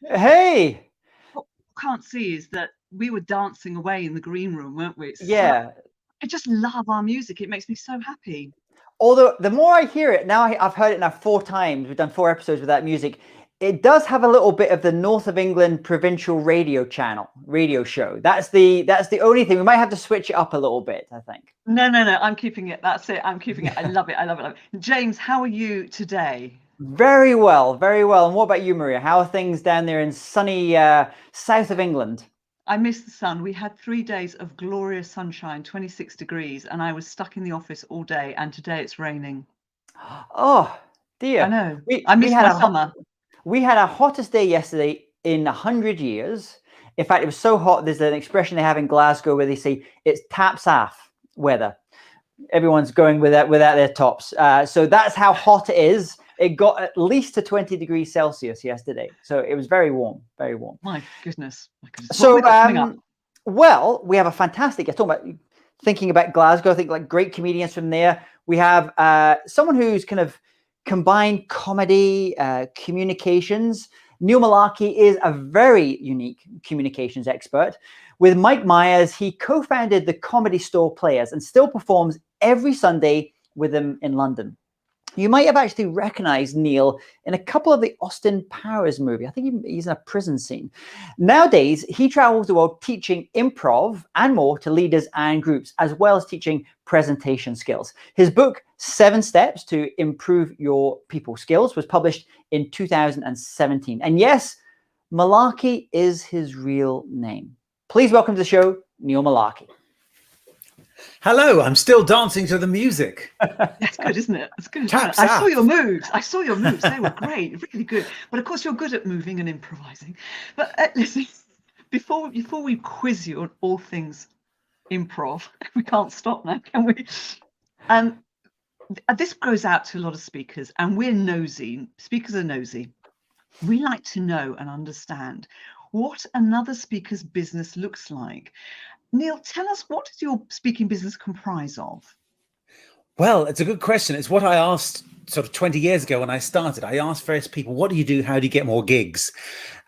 Hey, What you can't see is that we were dancing away in the green room, weren't we? yeah. I just love our music. It makes me so happy. Although the more I hear it now, I've heard it now 4 times. We've done 4 episodes with that music. It does have a little bit of the North of England provincial radio show. That's the only thing. We might have to switch it up a little bit, I think. No, I'm keeping it. That's it. I'm keeping it. I love it. I love it. James, how are you today? Very well, very well. And what about you, Maria? How are things down there in sunny south of England? I miss the sun. We had 3 days of glorious sunshine, 26 degrees, and I was stuck in the office all day. And today it's raining. Oh dear. I know. We I we miss had my a summer. we had our hottest day yesterday in 100 years. In fact, it was so hot. There's an expression they have in Glasgow where they say it's taps off weather. Everyone's going without their tops. So that's how hot it is. It got at least to 20 degrees Celsius yesterday. So it was very warm, very warm. My goodness. My goodness. So, What have we got coming up? well, we have a fantastic, thinking about Glasgow, I think like great comedians from there. We have someone who's kind of combined comedy, communications. Neil Mullarkey is a very unique communications expert. With Mike Myers, he co-founded the Comedy Store Players and still performs every Sunday with them in London. You might have actually recognized Neil in a couple of the Austin Powers movie. I think he's in a prison scene. Nowadays, he travels the world teaching improv and more to leaders and groups, as well as teaching presentation skills. His book, 7 Steps to Improve Your People Skills, was published in 2017. And yes, Mullarkey is his real name. Please welcome to the show, Neil Mullarkey. Hello, I'm still dancing to the music. That's good, isn't it? That's good. Taps I saw off. your moves. They were great, really good. But of course, you're good at moving and improvising. But listen, before we quiz you on all things improv, we can't stop now, can we? This goes out to a lot of speakers, and we're nosy. Speakers are nosy. We like to know and understand what another speaker's business looks like. Neil, tell us, what does your speaking business comprise of? Well, it's a good question. It's what I asked sort of 20 years ago when I started. I asked various people, what do you do? How do you get more gigs?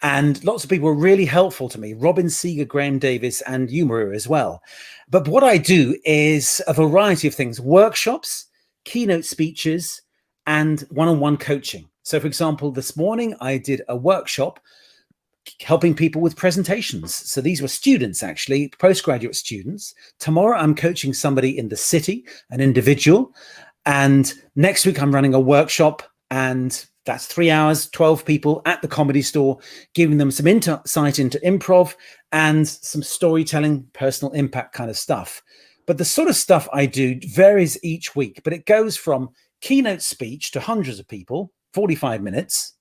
And lots of people were really helpful to me. Robin Seeger, Graham Davis, and you, Maria, as well. But what I do is a variety of things: workshops, keynote speeches, and one-on-one coaching. So, for example, this morning I did a workshop helping people with presentations. So these were students, actually, postgraduate students. Tomorrow I'm coaching somebody in the city, an individual. And next week I'm running a workshop, and that's 3 hours, 12 people at the Comedy Store, giving them some insight into improv and some storytelling, personal impact kind of stuff. But the sort of stuff I do varies each week, but it goes from keynote speech to hundreds of people, 45 minutes,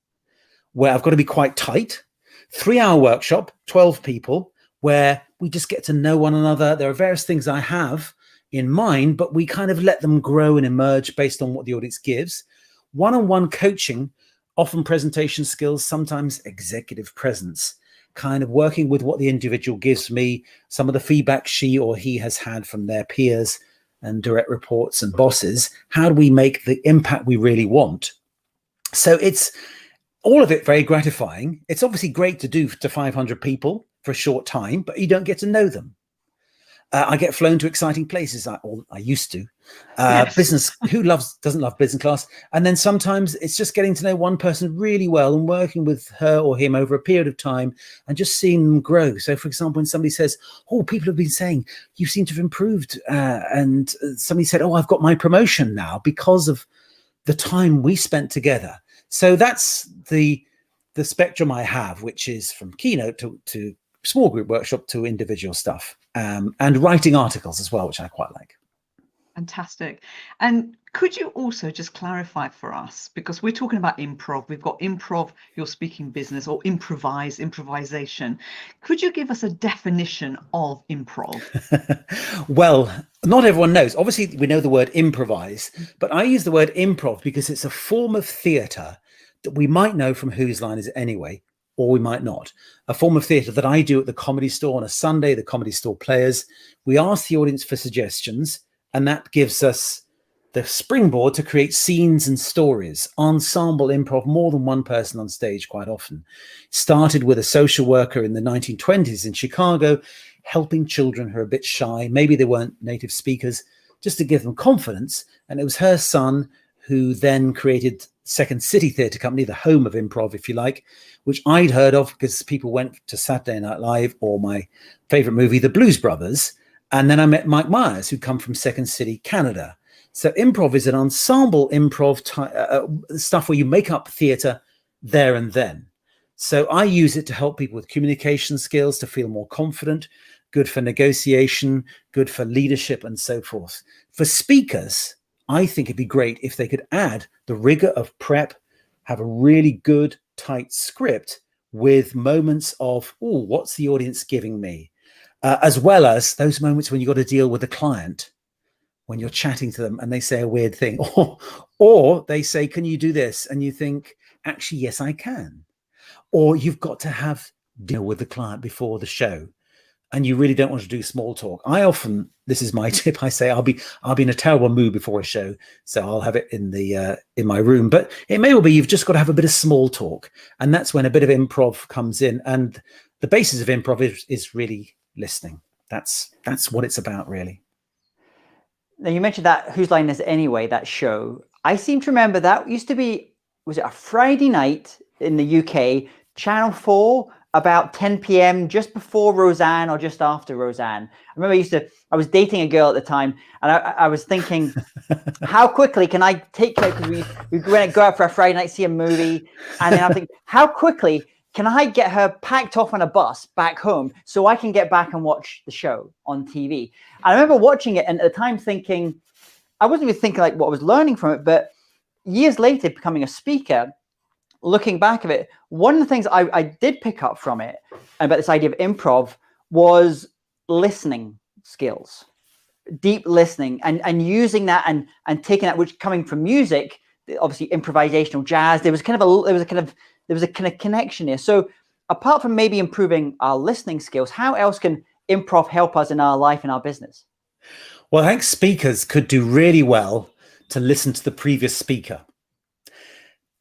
where I've got to be quite tight. 3-hour workshop, 12 people, where we just get to know one another. There are various things I have in mind, but we kind of let them grow and emerge based on what the audience gives. One-on-one coaching, often presentation skills, sometimes executive presence, kind of working with what the individual gives me, some of the feedback she or he has had from their peers and direct reports and bosses. How do we make the impact we really want? So it's all of it very gratifying. It's obviously great to do to 500 people for a short time, but you don't get to know them. I get flown to exciting places. I used to. Yes. Business, who doesn't love business class? And then sometimes it's just getting to know one person really well and working with her or him over a period of time and just seeing them grow. So, for example, when somebody says, "Oh, people have been saying you seem to have improved," and somebody said, "Oh, I've got my promotion now because of the time we spent together." So that's the spectrum I have, which is from keynote to small group workshop to individual stuff, and writing articles as well, which I quite like. Fantastic. And could you also just clarify for us, because we're talking about improv, we've got improv, your speaking business, or improvisation. Could you give us a definition of improv? Well, not everyone knows. Obviously, we know the word improvise, but I use the word improv because it's a form of theatre that we might know from Whose Line Is It Anyway, or we might not. A form of theatre that I do at the Comedy Store on a Sunday, the Comedy Store Players. We ask the audience for suggestions, and that gives us the springboard to create scenes and stories. Ensemble improv, more than one person on stage quite often. Started with a social worker in the 1920s in Chicago, helping children who are a bit shy. Maybe they weren't native speakers, just to give them confidence. And it was her son who then created Second City Theatre Company, the home of improv, if you like, which I'd heard of because people went to Saturday Night Live or my favorite movie, The Blues Brothers. And then I met Mike Myers, who'd come from Second City, Canada. So improv is an ensemble improv stuff where you make up theatre there and then. So I use it to help people with communication skills, to feel more confident, good for negotiation, good for leadership, and so forth. For speakers, I think it'd be great if they could add the rigor of prep, have a really good, tight script with moments of, oh, what's the audience giving me? As well as those moments when you've got to deal with a client, when you're chatting to them and they say a weird thing, or they say, can you do this? And you think, actually, yes, I can. Or you've got to have dinner with the client before the show and you really don't want to do small talk. I often, this is my tip, I say, I'll be in a terrible mood before a show, so I'll have it in my room. But it may well be you've just got to have a bit of small talk. And that's when a bit of improv comes in. And the basis of improv is really listening. That's what it's about, really. Now, you mentioned that Whose Line Is It Anyway, that show. I seem to remember that used to be, was it a Friday night in the UK, Channel 4, about 10 p.m., just before Roseanne or just after Roseanne. I remember I was dating a girl at the time, and I was thinking, how quickly can I take her, because we go out for a Friday night, see a movie, and then I'm thinking, how quickly can I get her packed off on a bus back home so I can get back and watch the show on TV? I remember watching it and at the time thinking, I wasn't even thinking like what I was learning from it, but years later, becoming a speaker, looking back at it, one of the things I did pick up from it about this idea of improv was listening skills, deep listening, and using that and taking that, which coming from music, obviously improvisational jazz, there was a connection here. So apart from maybe improving our listening skills, how else can improv help us in our life and our business? Well, I think speakers could do really well to listen to the previous speaker.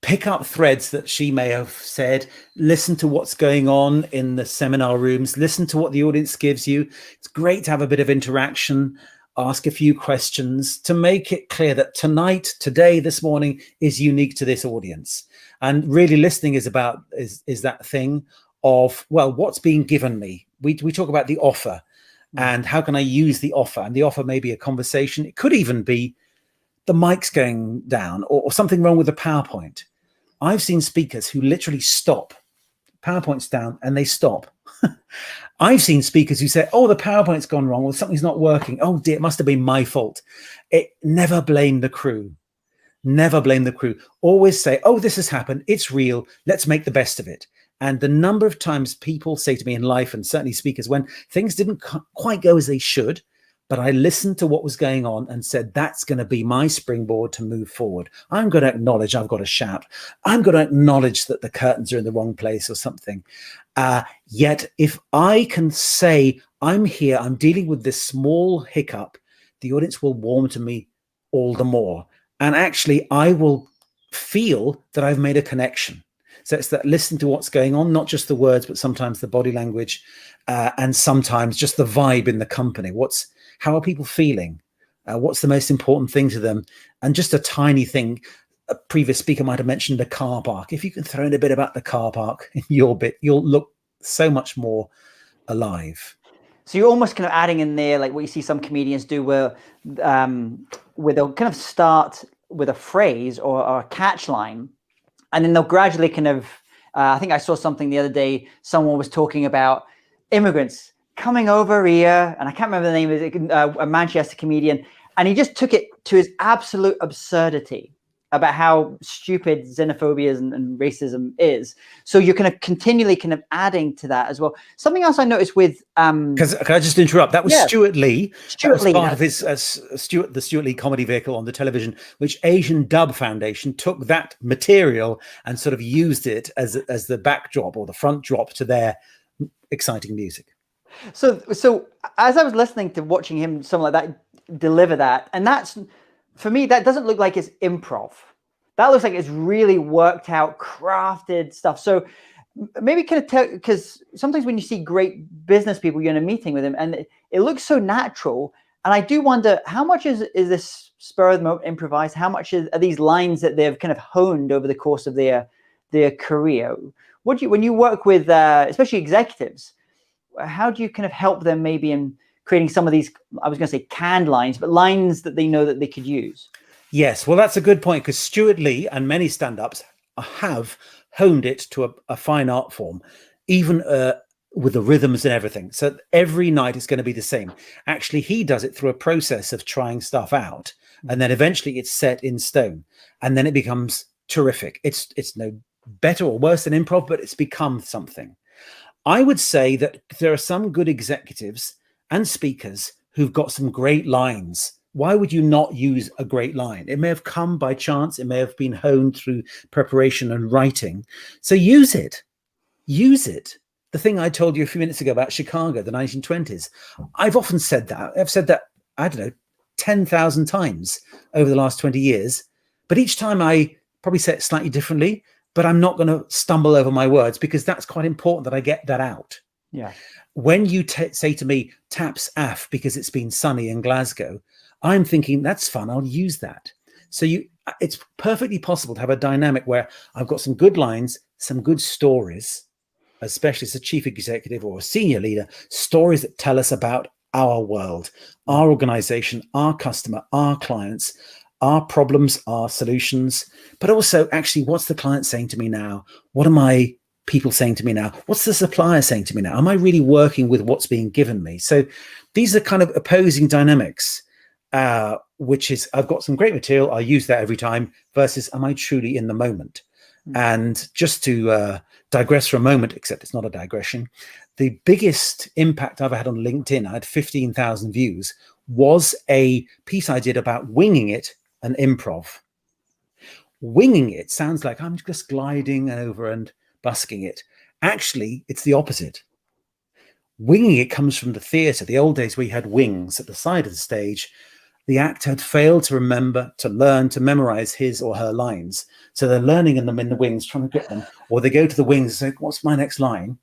Pick up threads that she may have said, listen to what's going on in the seminar rooms, listen to what the audience gives you. It's great to have a bit of interaction, ask a few questions to make it clear that today, this morning is unique to this audience. And really listening is that thing of, well, what's being given me? We talk about the offer and how can I use the offer? And the offer may be a conversation. It could even be the mic's going down or something wrong with the PowerPoint. I've seen speakers who literally stop. PowerPoint's down and they stop. I've seen speakers who say, oh, the PowerPoint's gone wrong or something's not working. Oh dear, it must have been my fault. Never blame the crew. Never blame the crew. Always say, oh, this has happened. It's real. Let's make the best of it. And the number of times people say to me in life, and certainly speakers, when things didn't quite go as they should, but I listened to what was going on and said, that's going to be my springboard to move forward. I'm going to acknowledge I've got to shout. I'm going to acknowledge that the curtains are in the wrong place or something. Yet if I can say, I'm here, I'm dealing with this small hiccup, the audience will warm to me all the more. And actually, I will feel that I've made a connection. So it's that listen to what's going on, not just the words, but sometimes the body language and sometimes just the vibe in the company. How are people feeling? What's the most important thing to them? And just a tiny thing, a previous speaker might have mentioned the car park. If you can throw in a bit about the car park in your bit, you'll look so much more alive. So you're almost kind of adding in there, like what you see some comedians do where they'll kind of start with a phrase or a catch line, and then they'll gradually kind of, I think I saw something the other day, someone was talking about immigrants coming over here, and I can't remember the name of it, a Manchester comedian, and he just took it to his absolute absurdity about how stupid xenophobia and racism is. So you're kind of continually kind of adding to that as well. Something else I noticed with because can I just interrupt? That was Stuart Lee. Stuart Lee, part of his the Stuart Lee comedy vehicle on the television, which Asian Dub Foundation took that material and sort of used it as the backdrop or the front drop to their exciting music. So as I was listening to watching him, someone like that deliver that, and that's for me, that doesn't look like it's improv. That looks like it's really worked out, crafted stuff. So maybe kind of tell, because sometimes when you see great business people, you're in a meeting with them and it looks so natural. And I do wonder, how much is this spur of the moment improvised? How much are these lines that they've kind of honed over the course of their career? What do you, when you work with, especially executives, how do you kind of help them maybe in creating some of these, I was going to say canned lines, but lines that they know that they could use? Yes, well, that's a good point, because Stuart Lee and many stand-ups have honed it to a fine art form, even with the rhythms and everything. So every night is going to be the same. Actually, he does it through a process of trying stuff out, and then eventually it's set in stone, and then it becomes terrific. It's no better or worse than improv, but it's become something. I would say that there are some good executives and speakers who've got some great lines. Why would you not use a great line? It may have come by chance. It may have been honed through preparation and writing. So use it. Use it. The thing I told you a few minutes ago about Chicago, the 1920s, I've often said that. I've said that, I don't know, 10,000 times over the last 20 years. But each time I probably say it slightly differently, but I'm not going to stumble over my words, because that's quite important that I get that out. Yeah. When you say to me, taps aff because it's been sunny in Glasgow, I'm thinking that's fun. I'll use that. So it's perfectly possible to have a dynamic where I've got some good lines, some good stories, especially as a chief executive or a senior leader, stories that tell us about our world, our organization, our customer, our clients, our problems, our solutions, but also actually what's the client saying to me now? What are my people saying to me now? What's the supplier saying to me now? Am I really working with what's being given me? So these are kind of opposing dynamics, which is, I've got some great material, I'll use that every time, versus am I truly in the moment? And just to digress for a moment, except it's not a digression, the biggest impact I've had on LinkedIn, I had 15,000 views, was a piece I did about winging it and improv. Winging it sounds like I'm just gliding over and busking it. Actually, it's the opposite. Winging it comes from the theatre. The old days we had wings at the side of the stage. The actor had failed to remember, to learn, to memorize his or her lines. So they're learning them in the wings, trying to get them, or they go to the wings and say, what's my next line?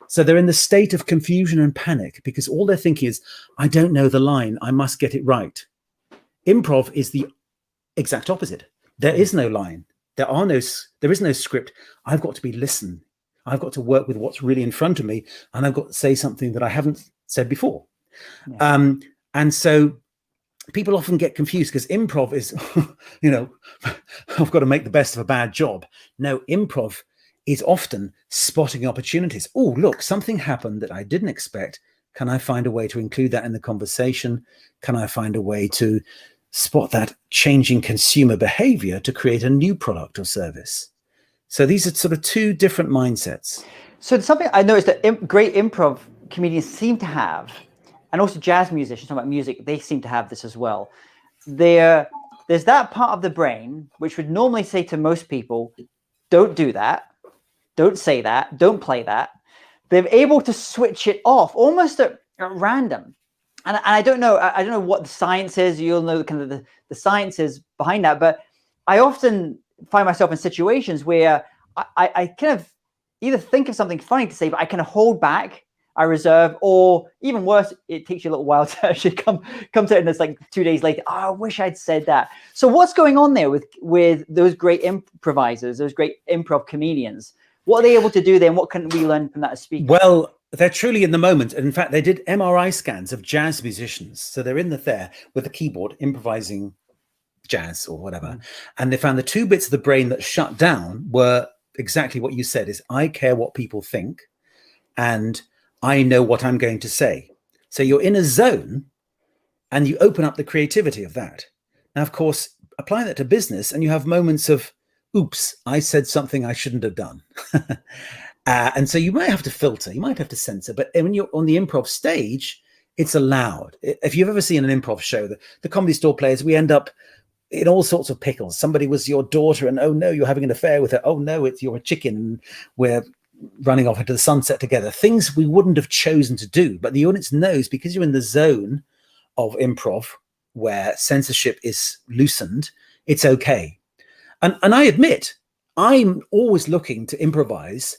So they're in the state of confusion and panic because all they're thinking is, I don't know the line, I must get it right. Improv is the exact opposite. There is no line. There is no script. I've got to be listening. I've got to work with what's really in front of me, and I've got to say something that I haven't said before. Yeah. And so people often get confused because improv is, I've got to make the best of a bad job. No, improv is often spotting opportunities. Oh, look, something happened that I didn't expect. Can I find a way to include that in the conversation? Can I find a way to spot that changing consumer behavior to create a new product or service? So these are sort of two different mindsets. So something I noticed that great improv comedians seem to have, and also jazz musicians, talking about music, they seem to have this as well. There's that part of the brain which would normally say to most people, don't do that, don't say that, don't play that. They're able to switch it off almost at random. And I don't know what the science is. You'll know kind of the science is behind that. But I often find myself in situations where I kind of either think of something funny to say, but I kind of hold back, I reserve, or even worse, it takes you a little while to actually come to it, and it's like 2 days later, oh, I wish I'd said that. So what's going on there with those great improvisers, those great improv comedians? What are they able to do there, and what can we learn from that as speakers? Well, they're truly in the moment. And in fact, they did MRI scans of jazz musicians. So they're in there with a keyboard improvising jazz or whatever. And they found the two bits of the brain that shut down were exactly what you said, is I care what people think and I know what I'm going to say. So you're in a zone and you open up the creativity of that. Now, of course, apply that to business and you have moments of, oops, I said something I shouldn't have done. And so you might have to filter, you might have to censor, but when you're on the improv stage, it's allowed. If you've ever seen an improv show, the Comedy Store players, we end up in all sorts of pickles. Somebody was your daughter and, oh no, you're having an affair with her. Oh no, you're a chicken. And we're running off into the sunset together. Things we wouldn't have chosen to do, but the audience knows because you're in the zone of improv, where censorship is loosened, it's okay. And I admit, I'm always looking to improvise.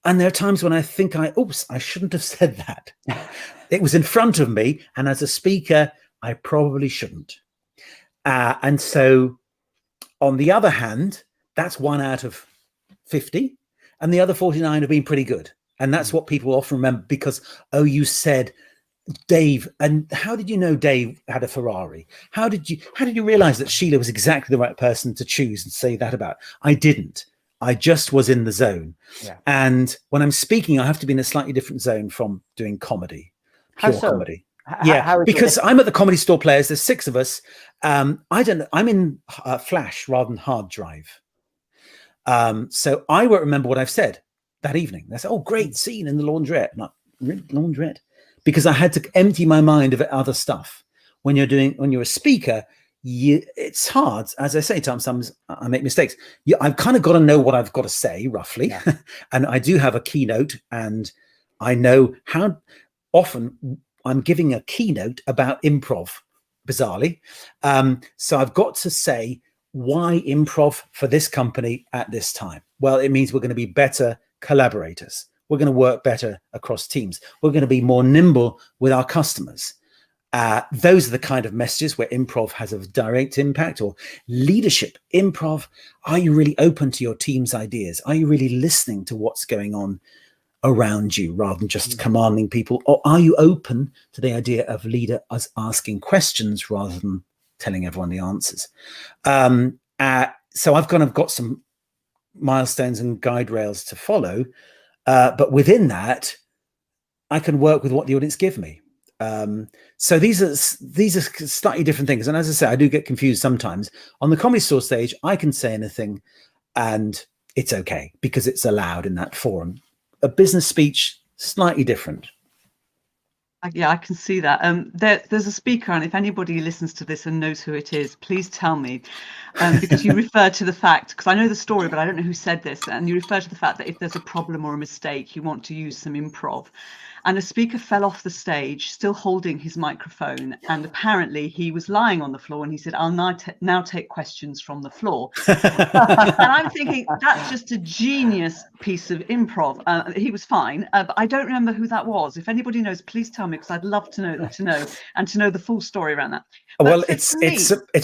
And there are times when I think I shouldn't have said that. It was in front of me. And as a speaker, I probably shouldn't. And so on the other hand, that's 1 out of 50. And the other 49 have been pretty good. And that's what people often remember because, you said Dave, and how did you know Dave had a Ferrari? How did you realize that Sheila was exactly the right person to choose and say that about? I didn't. I just was in the zone. Yeah. And when I'm speaking, I have to be in a slightly different zone from doing comedy, pure comedy. Because I'm at the Comedy Store Players. There's 6 of us. I'm in Flash rather than hard drive. So I won't remember what I've said that evening. They say, great scene in the laundrette. Not laundrette. Because I had to empty my mind of other stuff. When you're a speaker, it's hard. As I say, sometimes I make mistakes. I've kind of got to know what I've got to say roughly. Yeah. And I do have a keynote, and I know how often I'm giving a keynote about improv, bizarrely. So I've got to say, why improv for this company at this time? Well, it means we're going to be better collaborators. We're going to work better across teams. We're going to be more nimble with our customers. Those are the kind of messages where improv has a direct impact. Or leadership, improv. Are you really open to your team's ideas? Are you really listening to what's going on around you rather than just commanding people? Or are you open to the idea of leader as asking questions rather than telling everyone the answers? So I've kind of got some milestones and guide rails to follow. But within that, I can work with what the audience give me. So these are slightly different things. And as I say, I do get confused sometimes. On the Comedy Store stage, I can say anything and it's okay because it's allowed in that forum. A business speech, slightly different. Yeah, I can see that. There's a speaker, and if anybody listens to this and knows who it is, please tell me, because you refer to the fact, because I know the story, but I don't know who said this, and you refer to the fact that if there's a problem or a mistake, you want to use some improv. And a speaker fell off the stage, still holding his microphone, and apparently he was lying on the floor, and he said, "I'll now take questions from the floor." And I'm thinking, that's just a genius piece of improv. He was fine, but I don't remember who that was. If anybody knows, please tell me, because I'd love to know the full story around that. But well, it's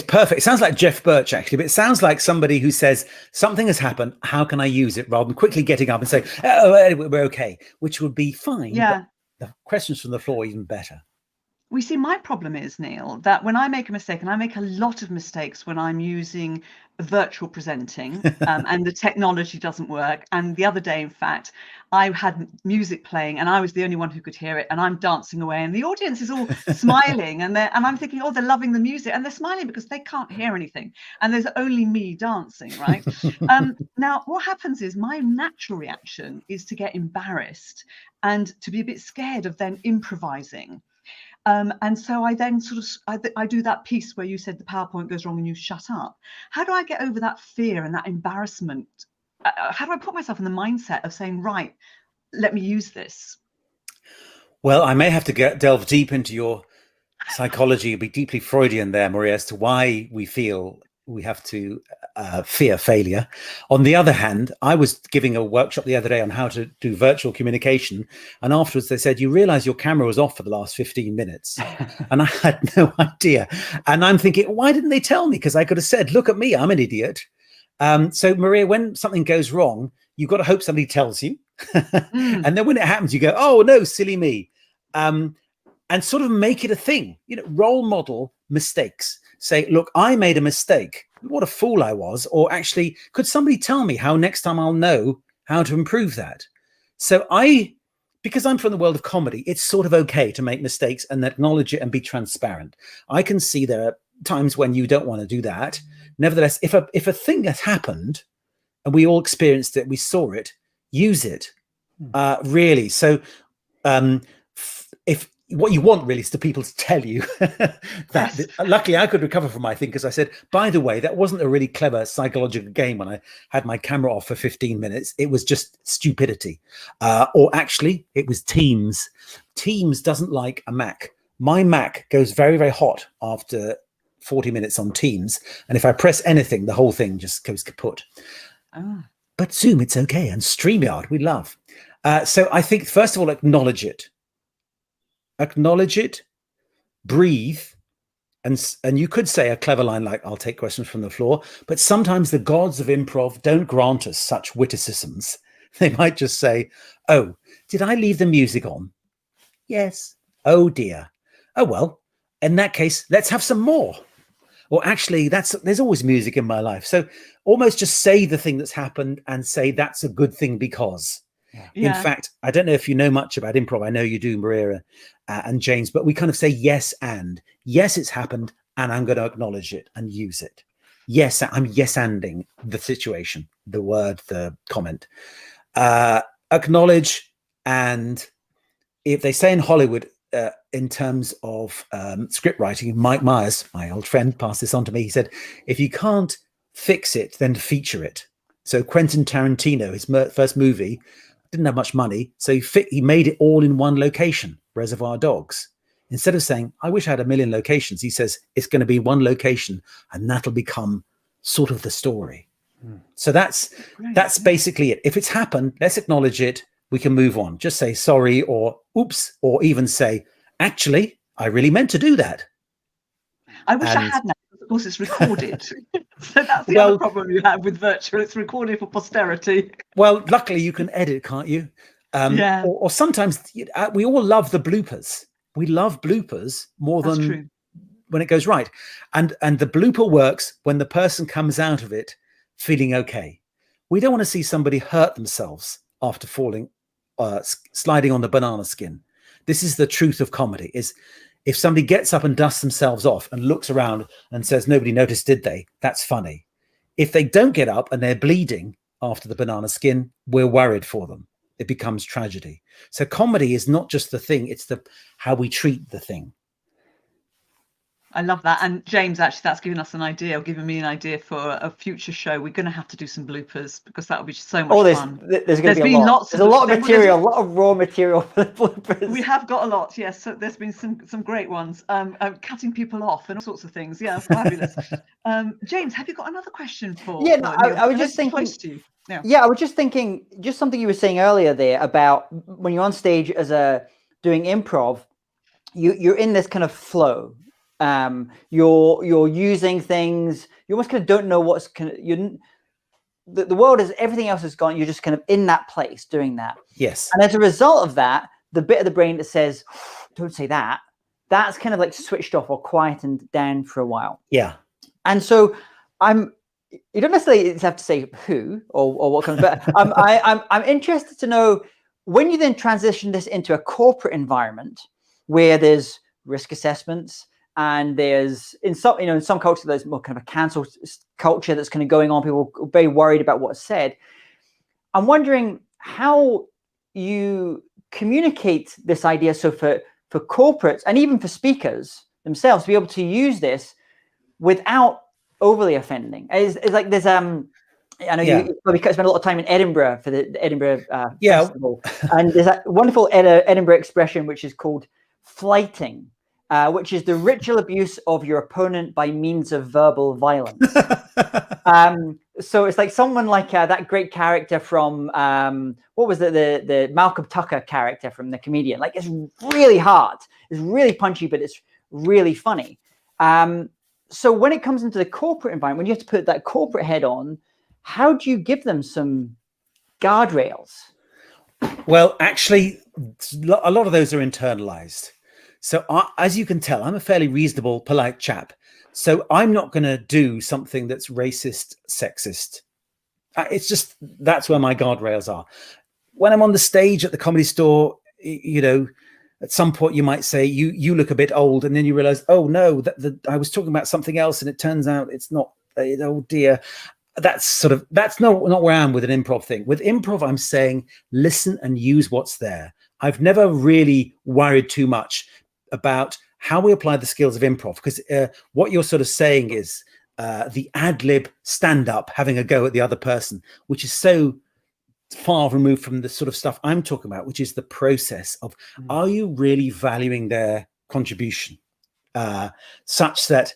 perfect. It sounds like Jeff Birch, actually, but it sounds like somebody who says something has happened. How can I use it? Rather than quickly getting up and saying, "Oh, we're okay," which would be fine. Yeah. The questions from the floor even better. We see, my problem is, Neil, that when I make a mistake, and I make a lot of mistakes when I'm using virtual presenting and the technology doesn't work. And the other day, in fact, I had music playing and I was the only one who could hear it, and I'm dancing away and the audience is all smiling and I'm thinking, they're loving the music, and they're smiling because they can't hear anything and there's only me dancing, right? Now what happens is my natural reaction is to get embarrassed and to be a bit scared of then improvising. And so I then I do that piece where you said the PowerPoint goes wrong and you shut up. How do I get over that fear and that embarrassment? How do I put myself in the mindset of saying, right, let me use this? Well, I may have to delve deep into your psychology, be deeply Freudian there, Maria, as to why we feel we have to fear failure. On the other hand, I was giving a workshop the other day on how to do virtual communication. And afterwards they said, you realize your camera was off for the last 15 minutes. And I had no idea. And I'm thinking, why didn't they tell me? Because I could have said, look at me, I'm an idiot. So Maria, when something goes wrong, you've got to hope somebody tells you. And then when it happens, you go, oh no, silly me. And sort of make it a thing, role model mistakes. Say, look, I made a mistake. What a fool I was. Or actually, could somebody tell me how next time I'll know how to improve that? So because I'm from the world of comedy, it's sort of okay to make mistakes and acknowledge it and be transparent. I can see there are times when you don't want to do that. Nevertheless, if a thing has happened and we all experienced it, we saw it, use it, really. So if what you want really is to people to tell you that. Yes. Luckily I could recover from my thing because I said, by the way, that wasn't a really clever psychological game when I had my camera off for 15 minutes. It was just stupidity. Or actually it was Teams. Teams doesn't like a Mac. My Mac goes very, very hot after 40 minutes on Teams. And if I press anything, the whole thing just goes kaput. Oh. But Zoom, it's okay. And StreamYard, we love. So I think, first of all, acknowledge it. Acknowledge it, breathe. And you could say a clever line like, I'll take questions from the floor. But sometimes the gods of improv don't grant us such witticisms. They might just say, oh, did I leave the music on? Yes. Oh, dear. Oh, well, in that case, let's have some more. Or actually, there's always music in my life. So almost just say the thing that's happened and say that's a good thing because. Yeah. In fact, I don't know if you know much about improv. I know you do, Maria and James, but we kind of say yes and. Yes, it's happened, and I'm going to acknowledge it and use it. Yes, I'm yes-anding the situation, the word, the comment. Acknowledge, and if they say in Hollywood, in terms of script writing, Mike Myers, my old friend, passed this on to me. He said, if you can't fix it, then feature it. So Quentin Tarantino, his first movie, didn't have much money, so he made it all in one location, Reservoir Dogs. Instead of saying, I wish I had 1 million locations, he says, it's going to be one location, and that'll become sort of the story. So that's basically it. If it's happened, let's acknowledge it. We can move on. Just say sorry or oops, or even say, actually, I really meant to do that. I wish I had that. Of course, it's recorded. So that's the other problem you have with virtual. It's recorded for posterity. Well, luckily you can edit, can't you? Or sometimes we all love the bloopers. We love bloopers more than when it goes right. And the blooper works when the person comes out of it feeling okay. We don't want to see somebody hurt themselves after falling, sliding on the banana skin. This is the truth of comedy, is if somebody gets up and dusts themselves off and looks around and says, nobody noticed, did they? That's funny. If they don't get up and they're bleeding after the banana skin, we're worried for them. It becomes tragedy. So comedy is not just the thing, it's how we treat the thing. I love that. And James, actually, that's given us an idea, or given me an idea for a future show. We're going to have to do some bloopers because that would be so much fun. There's going to be a lot. There's a lot of material, a lot of raw material for the bloopers. We have got a lot, yes. So there's been some great ones. Cutting people off and all sorts of things. Yeah, fabulous. James, have you got another question for? Yeah, no, I was just thinking. Close to you. Yeah, I was just thinking, just something you were saying earlier there about when you're on stage doing improv, you're in this kind of flow. You're using things. You almost kind of don't know what's kind of the world is, everything else is gone. You're just kind of in that place doing that. Yes. And as a result of that, the bit of the brain that says, "Don't say that," that's kind of like switched off or quietened down for a while. Yeah. And so you don't necessarily have to say who or what comes, but I'm interested to know when you then transition this into a corporate environment where there's risk assessments and there's in some cultures there's more kind of a cancel culture that's kind of going on. People are very worried about what's said. I'm wondering how you communicate this idea. So for corporates and even for speakers themselves to be able to use this without overly offending. It's like there's I know you probably spent a lot of time in Edinburgh for the Edinburgh festival, and there's that wonderful Edinburgh expression which is called flighting, which is the ritual abuse of your opponent by means of verbal violence. So it's like someone like that great character from what was the Malcolm Tucker character from The Comedian. Like it's really hard, it's really punchy, but it's really funny. So when it comes into the corporate environment, when you have to put that corporate head on, how do you give them some guardrails? Well, actually, a lot of those are internalized. So as you can tell, I'm a fairly reasonable, polite chap. So I'm not going to do something that's racist, sexist. It's just, that's where my guardrails are. When I'm on the stage at the Comedy Store, at some point you might say, you look a bit old, and then you realize, oh no, I was talking about something else, and it turns out it's not. Oh dear, that's not where I am with an improv thing. With improv, I'm saying listen and use what's there. I've never really worried too much about how we apply the skills of improv, because what you're sort of saying is the ad lib stand up, having a go at the other person, which is so far removed from the sort of stuff I'm talking about, which is the process of, are you really valuing their contribution such that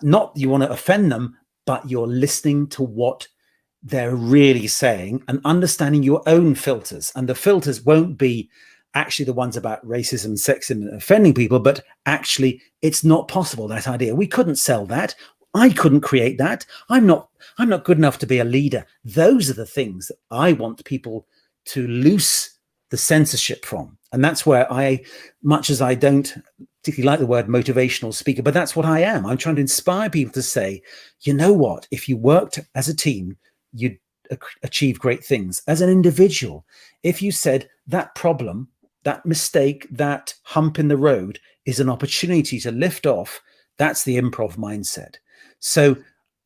not you want to offend them, but you're listening to what they're really saying and understanding your own filters. And the filters won't be actually the ones about racism, sexism, and offending people, but actually it's not possible, that idea. We couldn't sell that. I couldn't create that. I'm not good enough to be a leader. Those are the things that I want people to loose the censorship from. And that's where much as I don't particularly like the word motivational speaker, but that's what I am. I'm trying to inspire people to say, you know what, if you worked as a team, you'd achieve great things. As an individual, if you said that problem, that mistake, that hump in the road is an opportunity to lift off, that's the improv mindset. So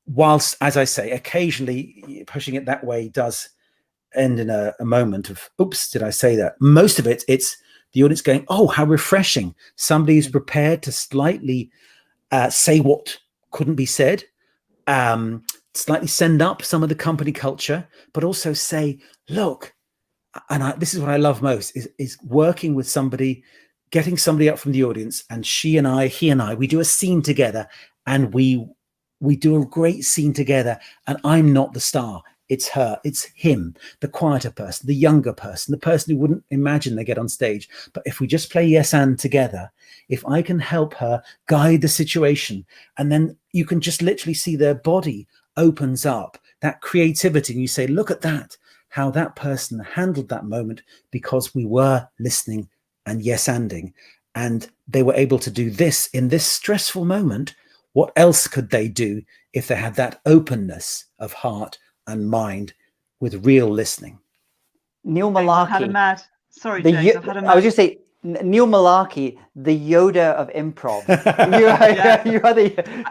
whilst, as I say, occasionally pushing it that way does end in a moment of, oops, did I say that? Most of it, it's the audience going, oh, how refreshing. Somebody is prepared to slightly say what couldn't be said, slightly send up some of the company culture, but also say, look, and this is what I love most, is working with somebody, getting somebody up from the audience, and he and I, we do a scene together, and we do a great scene together, and I'm not the star. It's her, it's him, the quieter person, the younger person, the person who wouldn't imagine they get on stage. But if we just play yes and together, if I can help her guide the situation, and then you can just literally see their body opens up, that creativity, and you say, look at that, how that person handled that moment because we were listening and yes-anding, and they were able to do this in this stressful moment. What else could they do if they had that openness of heart and mind with real listening? Neil Mullarkey. I've had a mad. Sorry, James. I've had a mad. I was just saying, Neil Mullarkey, the Yoda of improv.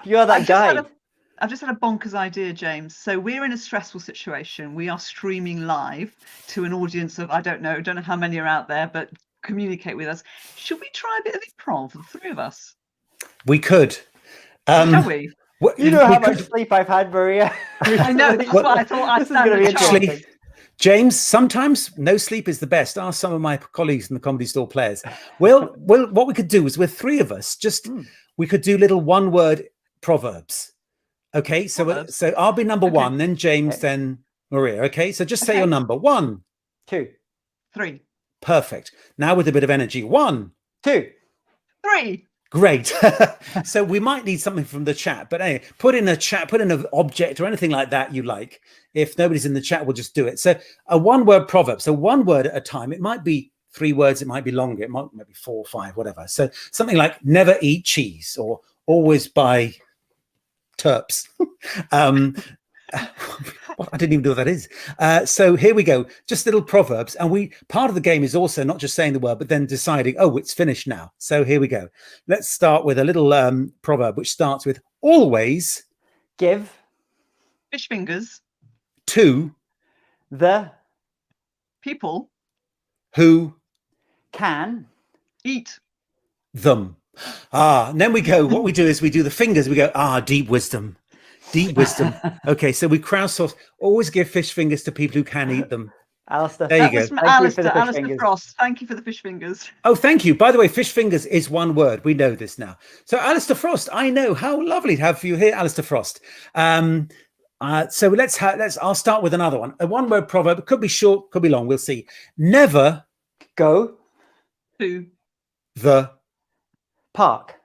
you are that guy. I've just had a bonkers idea, James. So we're in a stressful situation. We are streaming live to an audience of, I don't know how many are out there, but communicate with us. Should we try a bit of improv, the three of us? We could. Shall we? You know how much sleep I've had, Maria. I know, that's what I thought. This is going to be interesting. Actually, James, sometimes no sleep is the best. Ask some of my colleagues in the Comedy Store players. Well, what we could do is, with three of us, we could do little one-word proverbs. Okay, so I'll be number one, then James, then Maria. Okay, so just say your number. 1, 2, 3. Perfect. Now with a bit of energy. 1, 2, 3. Great. So we might need something from the chat, but anyway, put in an object or anything like that you like. If nobody's in the chat, we'll just do it. So a one-word proverb. So one word at a time. It might be 3 words. It might be longer. It might be 4 or 5, whatever. So something like never eat cheese or always buy terps. I didn't even know what that is. So here we go. Just little proverbs. And part of the game is also not just saying the word, but then deciding, oh, it's finished now. So here we go. Let's start with a little proverb, which starts with always give fish fingers to the people who can eat them. And then we go, what we do is we do the fingers. We go, deep wisdom. Deep wisdom. Okay, so we crowdsource. Always give fish fingers to people who can eat them. Alistair. There you go. Alistair Frost. Thank you for the fish fingers. Oh, thank you. By the way, fish fingers is one word. We know this now. So Alistair Frost, I know. How lovely to have you here, Alistair Frost. So I'll start with another one. A one-word proverb. It could be short, could be long. We'll see. Never go to the park.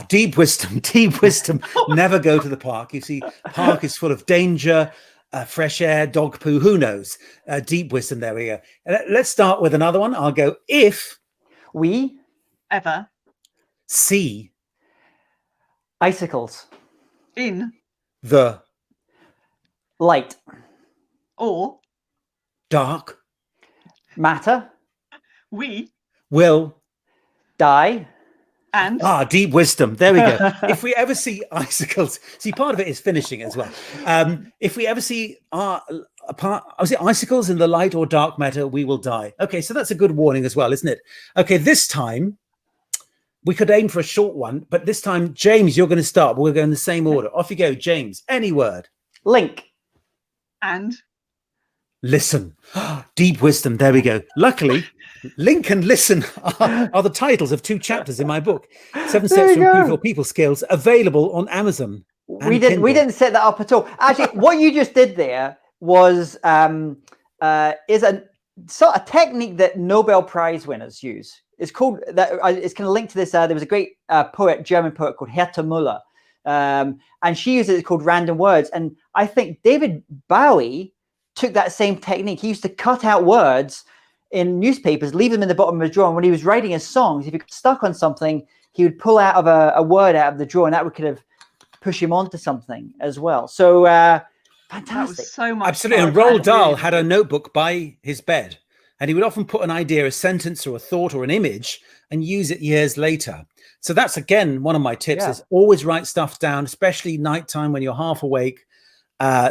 Deep wisdom, deep wisdom. Never go to the park. You see, park is full of danger, fresh air, dog poo, who knows? Deep wisdom, there we go. Let's start with another one. I'll go, if we ever see icicles in the light or dark matter, we will die. And deep wisdom. There we go. If we ever see icicles, see, part of it is finishing as well. If we ever see icicles in the light or dark matter, we will die. Okay, so that's a good warning as well, isn't it? Okay, this time we could aim for a short one, but this time, James, you're going to start. We'll go in the same order. Off you go, James. Any word. Link. And Listen. Deep wisdom. There we go. Luckily, Link and listen are the titles of 2 chapters in my book, 7 There Steps to you Improve go. Your People Skills, available on Amazon. We and didn't Kindle. set that up at all. Actually, what you just did there was is a sort of technique that Nobel Prize winners use. It's called that. It's kind of linked to this. There was a great German poet called Herta Müller, and she uses it called random words. And I think David Bowie took that same technique. He used to cut out words in newspapers, leave them in the bottom of a drawer. And when he was writing his songs, if he got stuck on something, he would pull out of a word out of the drawer, and that would kind of push him onto something as well. So fantastic. That was so much Absolutely. fun. And Roald Dahl Really had a notebook by his bed, and he would often put an idea, a sentence or a thought or an image, and use it years later. So that's, again, one of my tips is always write stuff down, especially nighttime when you're half awake.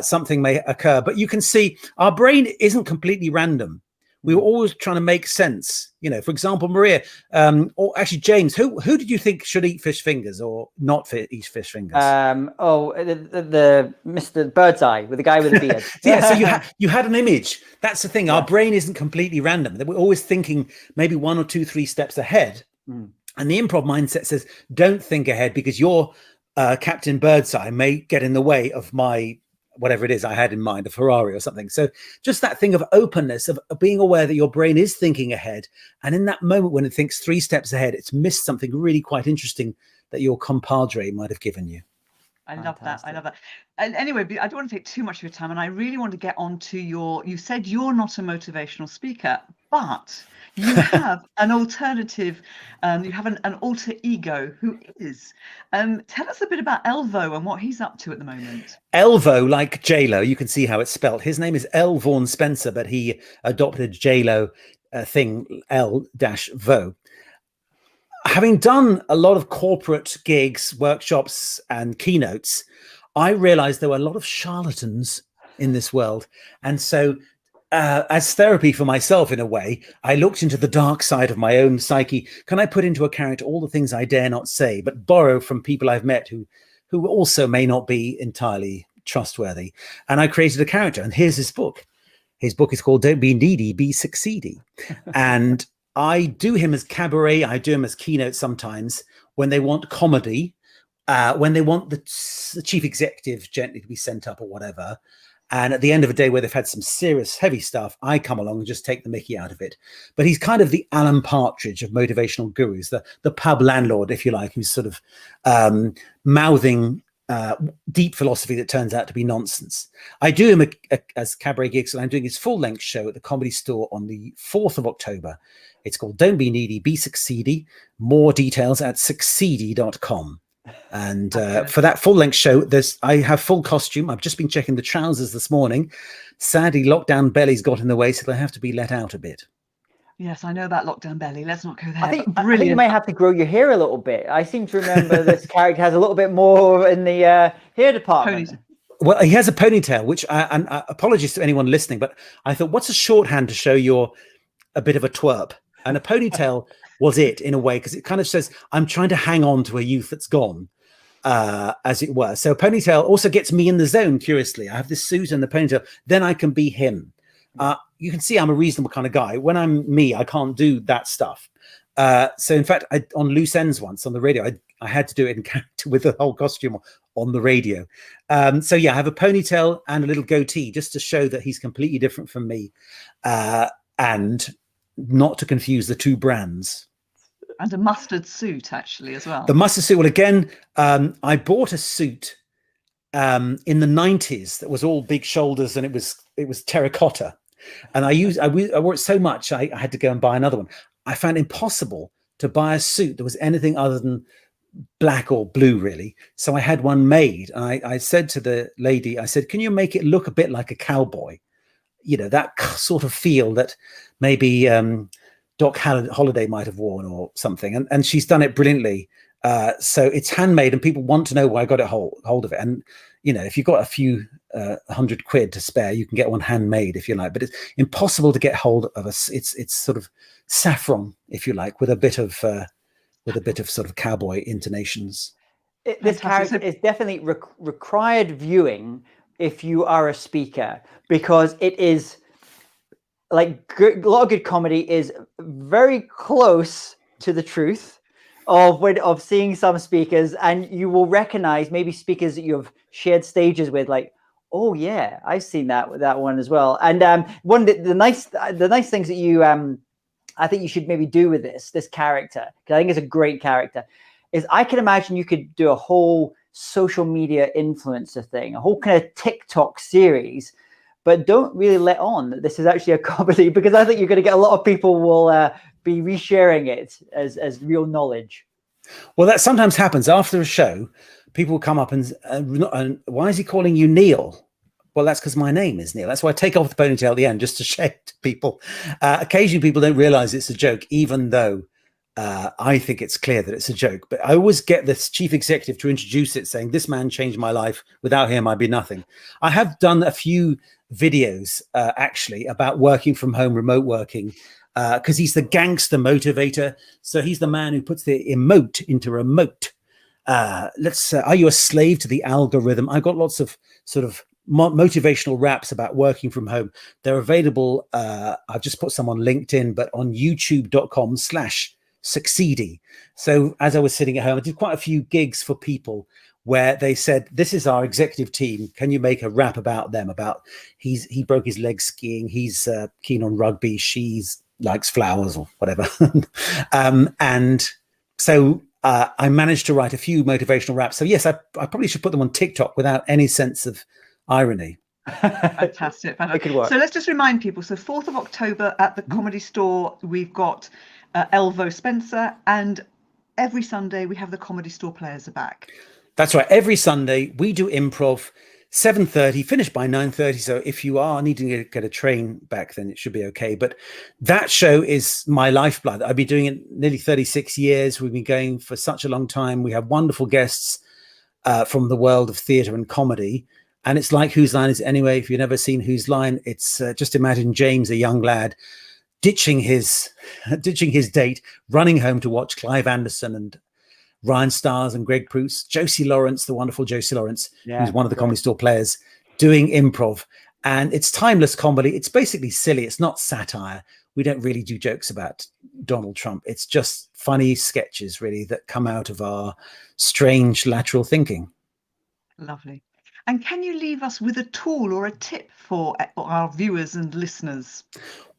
Something may occur, but you can see our brain isn't completely random. We were always trying to make sense. You know, for example, Maria, or actually James, who did you think should eat fish fingers or not eat fish fingers? The Mr. Birdseye with the guy with the beard. Yeah, so you had an image. That's the thing. Yeah. Our brain isn't completely random. We're always thinking maybe 1 or 2, 3 steps ahead. And the improv mindset says, don't think ahead, because your Captain Birdseye may get in the way of my whatever it is I had in mind, a Ferrari or something. So just that thing of openness, of being aware that your brain is thinking ahead. And in that moment when it thinks 3 steps ahead, it's missed something really quite interesting that your compadre might have given you. I love that. I love that. And anyway, I don't want to take too much of your time. And I really want to get on to you said you're not a motivational speaker, but you have an alternative. You have an alter ego who is. Tell us a bit about Elvo and what he's up to at the moment. Elvo, like J-Lo, you can see how it's spelt. His name is L. Vaughan Spencer, but he adopted J-Lo thing, L-Vo. Having done a lot of corporate gigs, workshops, and keynotes, I realized there were a lot of charlatans in this world. And so as therapy for myself, in a way, I looked into the dark side of my own psyche. Can I put into a character all the things I dare not say, but borrow from people I've met who also may not be entirely trustworthy? And I created a character, and here's his book. His book is called Don't Be Needy, Be Succeedy. And I do him as cabaret. I do him as keynote sometimes when they want comedy, when they want the chief executive gently to be sent up or whatever. And at the end of the day, where they've had some serious heavy stuff, I come along and just take the mickey out of it. But he's kind of the Alan Partridge of motivational gurus, the pub landlord, if you like, who's sort of mouthing deep philosophy that turns out to be nonsense. I do him as cabaret gigs, and I'm doing his full-length show at the Comedy Store on the 4th of October. It's called Don't Be Needy, Be Succeedy. More details at succeedy.com. And for that full-length show, I have full costume. I've just been checking the trousers this morning. Sadly, lockdown belly's got in the way, so they have to be let out a bit. Yes, I know about lockdown belly. Let's not go there. I think you may have to grow your hair a little bit. I seem to remember this character has a little bit more in the hair department. Well, he has a ponytail, which and apologies to anyone listening, but I thought, what's a shorthand to show you're a bit of a twerp? And a ponytail was it, in a way, because it kind of says, I'm trying to hang on to a youth that's gone, as it were. So a ponytail also gets me in the zone, curiously. I have this suit and the ponytail, then I can be him. You can see I'm a reasonable kind of guy. When I'm me, I can't do that stuff. So in fact, on Loose Ends once on the radio, I had to do it in character with the whole costume on the radio. So yeah, I have a ponytail and a little goatee just to show that he's completely different from me, and not to confuse the two brands. And a mustard suit, actually, as well. The mustard suit. Well, again, I bought a suit in the 90s that was all big shoulders, and it was terracotta. And I wore it so much, I had to go and buy another one. I found it impossible to buy a suit that was anything other than black or blue, really. So I had one made. And I said to the lady, I said, can you make it look a bit like a cowboy? You know, that sort of feel that maybe Doc Holliday might have worn or something. And she's done it brilliantly. So it's handmade, and people want to know why I got hold of it. And, you know, if you've got a few £100 to spare, you can get one handmade if you like, but it's impossible to get hold of it's sort of saffron, if you like, with a bit of sort of cowboy intonations. This character is definitely required viewing if you are a speaker, because it is like a lot of good comedy is very close to the truth of seeing some speakers, and you will recognize maybe speakers that you have shared stages with, like, oh yeah, I've seen that one as well. And one of the nice things that you I think you should maybe do with this character, because I think it's a great character, is I can imagine you could do a whole social media influencer thing, a whole kind of TikTok series, but don't really let on that this is actually a comedy, because I think you're going to get a lot of people will be resharing it as real knowledge. Well, that sometimes happens after a show. People come up and why is he calling you Neil? Well, that's because my name is Neil. That's why I take off the ponytail at the end, just to share it to people. Occasionally people don't realize it's a joke, even though I think it's clear that it's a joke. But I always get this chief executive to introduce it, saying, this man changed my life. Without him, I'd be nothing. I have done a few videos, actually, about working from home, remote working, because he's the gangster motivator. So he's the man who puts the emote into remote. Are you a slave to the algorithm? I've got lots of sort of motivational raps about working from home. They're available. I've just put some on LinkedIn, but on youtube.com/succeedy. So as I was sitting at home, I did quite a few gigs for people where they said, this is our executive team. Can you make a rap about them? About he broke his leg skiing. He's keen on rugby. She's likes flowers or whatever. And so I managed to write a few motivational raps. So yes, I probably should put them on TikTok without any sense of irony. Fantastic. It could work. So let's just remind people. So 4th of October at the Comedy Store, we've got Elvo Spencer, and every Sunday we have the Comedy Store players are back. That's right. Every Sunday we do improv, 7:30, finished by 9:30. So if you are needing to get a train back, then it should be okay. But that show is my lifeblood. I've been doing it nearly 36 years. We've been going for such a long time. We have wonderful guests from the world of theatre and comedy. And it's like Whose Line Is It Anyway? If you've never seen Whose Line, it's just imagine James, a young lad, ditching his date, running home to watch Clive Anderson and Ryan Stiles and Greg Proops, Josie Lawrence, the wonderful Josie Lawrence, who's one of the Comedy Store players, doing improv. And it's timeless comedy. It's basically silly. It's not satire. We don't really do jokes about Donald Trump. It's just funny sketches, really, that come out of our strange lateral thinking. Lovely. And can you leave us with a tool or a tip for our viewers and listeners?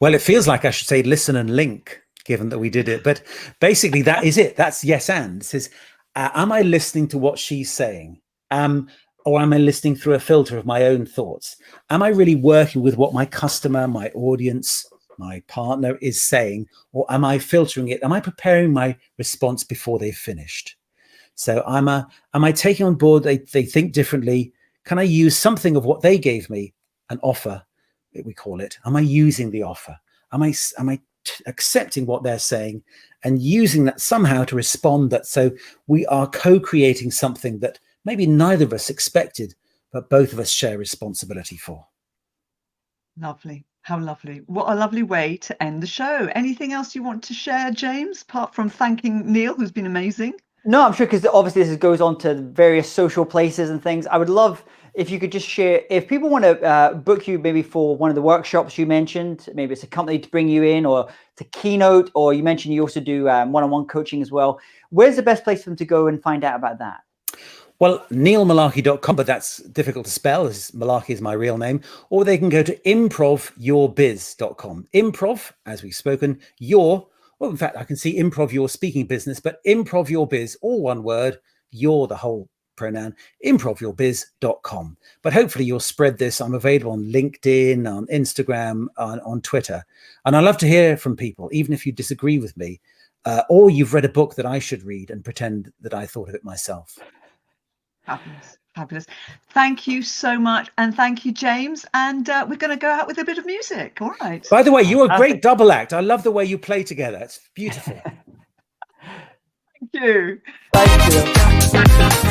Well, it feels like I should say listen and link, given that we did it. But basically, that is it. That's yes and. It says, am I listening to what she's saying? Or am I listening through a filter of my own thoughts? Am I really working with what my customer, my audience, my partner is saying? Or am I filtering it? Am I preparing my response before they've finished? So am I taking on board they think differently? Can I use something of what they gave me, an offer, we call it? Am I using the offer? Am I accepting what they're saying and using that somehow to respond? That so we are co-creating something that maybe neither of us expected, but both of us share responsibility for. Lovely. How lovely. What a lovely way to end the show. Anything else you want to share, James, apart from thanking Neil, who's been amazing? No, I'm sure, because obviously this goes on to various social places and things. I would love if you could just share, if people want to book you maybe for one of the workshops you mentioned, maybe it's a company to bring you in or to keynote, or you mentioned you also do one-on-one coaching as well. Where's the best place for them to go and find out about that? Well, neilmullarkey.com, but that's difficult to spell, as Mullarkey is my real name. Or they can go to improvyourbiz.com. Improv, as we've spoken, well, in fact, I can see improv your speaking business, but improv your biz, all one word, your the whole pronoun, improvyourbiz.com. But hopefully you'll spread this. I'm available on LinkedIn, on Instagram, on Twitter. And I love to hear from people, even if you disagree with me, or you've read a book that I should read and pretend that I thought of it myself. Fabulous. Fabulous. Thank you so much. And thank you, James. And we're going to go out with a bit of music. All right. By the way, you're a great double act. I love the way you play together. It's beautiful. Thank you. Thank you.